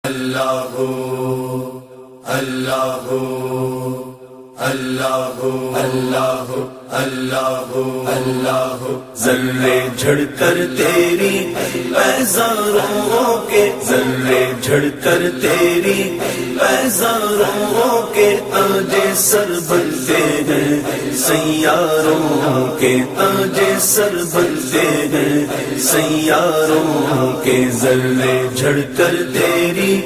اللہ اللہ اللہ اللہ اللہ اللہ ذرے جھڑ کر تیری پیزاروں کے ذرے جھڑ کر تیری پیزاروں کے تاج سر بنتے ہیں سیاروں کے تاج سر بنتے ہیں سیاروں کے ذرے جھڑ کر تیری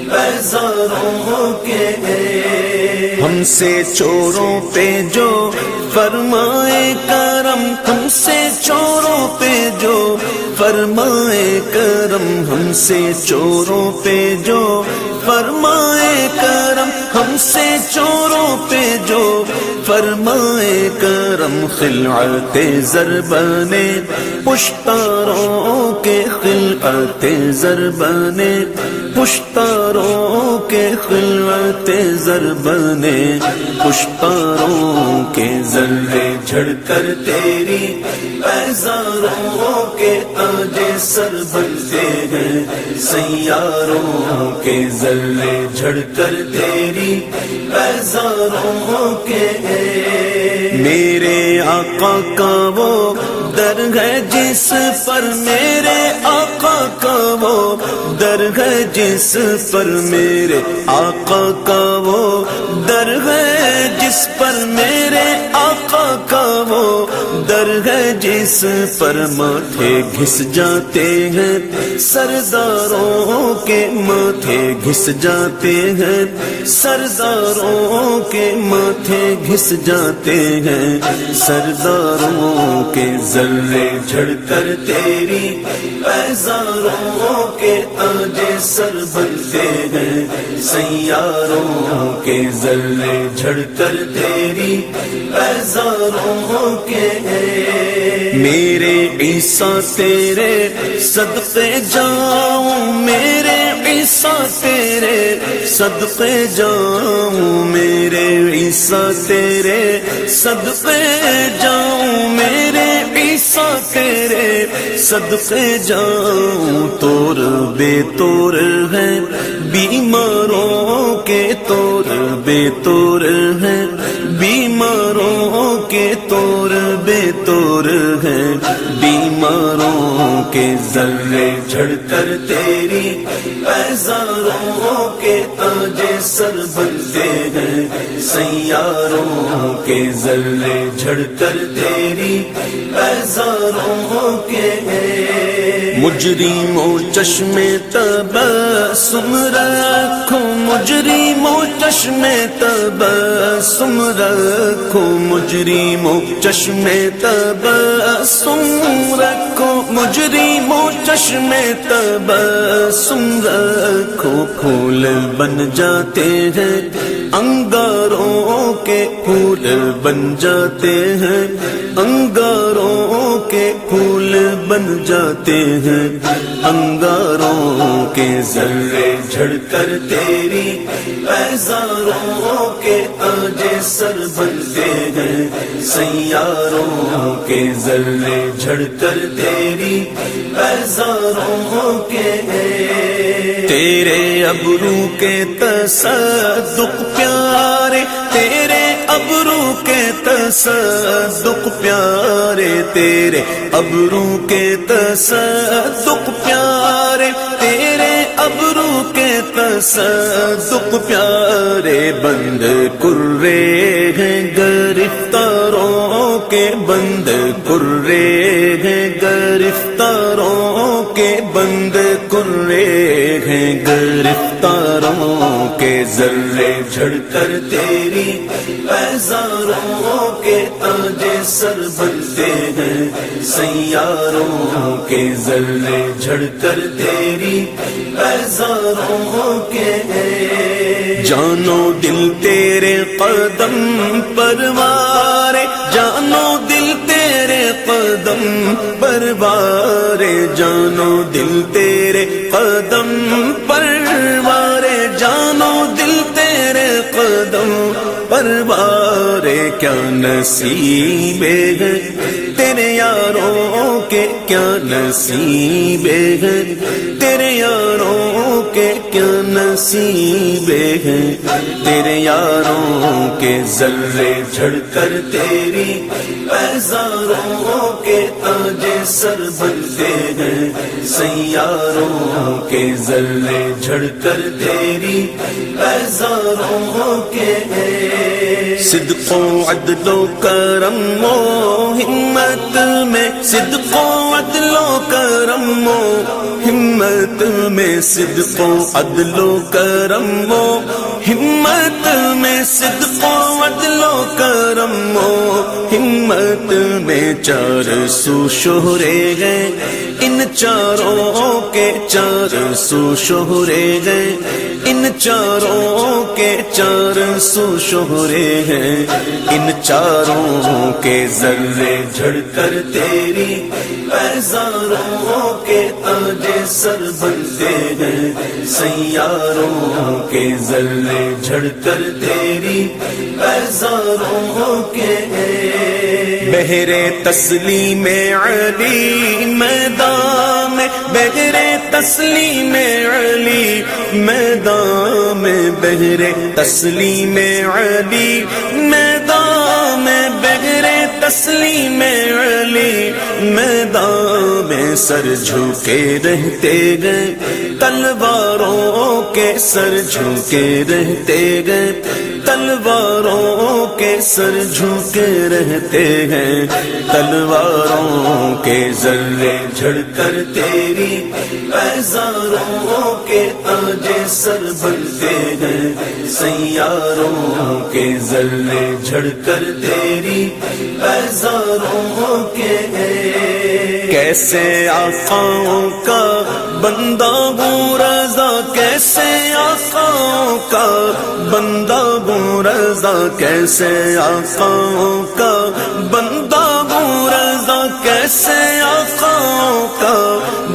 پیزاروں کے ہم سے چوروں پہ جو فرمائے کرم ہم سے چوروں پہ جو فرمائے کرم ہم سے چوروں پہ جو فرمائے کرم ہم سے چوروں پہ جو فرمائے کرم خلعت زر بنے پشتاروں کے خلعت زر بنے پشتاروں کے خلعت زر بنے پشتاروں کے ذرے جھڑ کر تیری پیزاروں کے تاج سر بنتے ہیں سیاروں کے ذرے جھڑ کر تیری پیزاروں کے میرے آقا کا وہ در ہے جس پر میرے آقا کا وہ در ہے جس پر میرے آقا کا وہ در ہے جس پر میرے آقا کا وہ در ہے جس پر ماتھے گھس جاتے ہیں سرداروں کے ماتھے گھس جاتے ہیں سرداروں کے ماتھے گھس جاتے ہیں سرداروں کے ذرے جھڑ کر تیری پیزاروں کے تاج سر بنتے ہیں سیاروں کے ذرے جھڑ کر تیری پیزاروں کے میرے عیسیٰ تیرے صدقے جاؤں میرے عیسیٰ تیرے صدقے جاؤں میرے عیسیٰ تیرے صدقے جاؤں میرے عیسیٰ تیرے صدقے جاؤں توڑ بے توڑ ہے بیماروں کے توڑ بے توڑ ہے بیماروں کے توڑ بے توڑ ہے بیماروں کے ذرے جھڑ کر تیری پیزاروں کے تاج سر بنتے ہیں سیاروں کے ذرے جھڑ کر تیری پیزاروں کے مجرموں چشمے تبسم رکھو مجرموں چشمے تبسم رکھو مجرموں چشمے تبسم رکھو مجرموں چشمے تبسم رکھو پھول بن جاتے ہیں انگاروں کے پھول بن جاتے ہیں انگاروں کے پھول بن جاتے ہیں انگاروں کے ذرے جھڑ کر تیری پیزاروں کے تاج سر بنتے ہیں سیاروں کے ذرے جھڑ کر تیری پیزاروں کے تیرے ابرو کے تصدق پیارے تیرے ابرو کے تصدق پیارے تیرے ابرو کے تصدق پیارے تیرے ابرو کے تصدق پیارے بند کرے ہیں گرفتاروں کے بند کرے ہیں گرفتاروں کے بند کرے ہیں گرفتاروں کے ذرے جھڑ کر تیری پیزاروں کے تاج سر بنتے ہیں سیاروں کے ذرے جھڑ کر تیری پیزاروں کے جانو دل تیرے قدم پروارے جانو دل تیرے قدم پروارے جانو دل تیرے قدم پروارے جانو دل تیرے قدم پروارے کیا نصیب ہے، تیرے یاروں کے کیا نصیب ہے، تیرے یاروں کے کیا نصیب ہے، تیرے یاروں کے ذرے جھڑ کر تیری پیزاروں کے تاج سر بنتے ہیں، سیاروں کے ذرے جھڑ کر تیری پیزاروں کے ہیں۔ صدق و عدل و کرم و ہمت میں، صدق و عدل و کرم و ہمت میں، صدق و عدل و کرم و ہمت میں، صدق و عدل و کرم و ہمت میں، چار سو شہرے ہیں ان چاروں کے، چار سو شہرے ہیں ان چاروں کے، چار سو شہرے ہیں ان چاروں کے، ذرے جھڑ کر تیری پیزاروں کے تاج سر بنتے ہیں، سیاروں کے ذرے جھڑ کر تیری پیزاروں کے ہیں۔ بہرے تسلیم علی میدان میں، بہرے تسلیم علی میدان میں، بہرے تسلیم علی میدان میں، بہرے تسلیم علی میدان میں، سر جھکے رہتے گئے تلواروں کے، سر جھکے رہتے گئے تلواروں کے، سر جھکے رہتے ہیں تلواروں کے، ذرے جھڑ کر تیری پیزاروں کے تاج سر بنتے ہیں، سیاروں کے ذرے جھڑ کر تیری پیزاروں کے ہیں۔ کیسے آقاؤں کا بندہ ہوں رضا، کیسے آقاؤں کا بندہ ہوں رضا، کیسے آقاؤں کا بندہ ہوں رضا، کیسے آقاؤں کا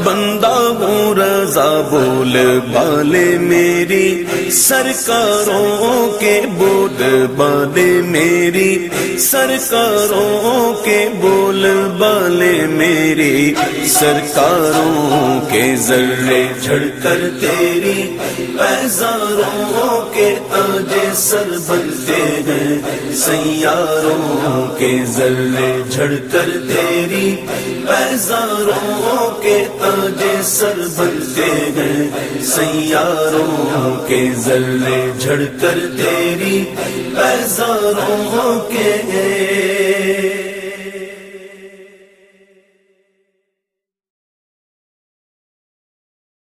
بندہ ہوں رضا، بول بالے میری سرکاروں کے، بول بالے میری سرکاروں کے، بول بالے میری سرکاروں کے، ذرے جھڑ کر تیری پیزاروں کے تاج سر بنتے ہیں، سیاروں کے ذرے جھڑ کر تیری پیزاروں کے تاج سر بنتے ہیں، سیاروں کے ذرے جھڑ کر تیری پیزاروں کے ہیں۔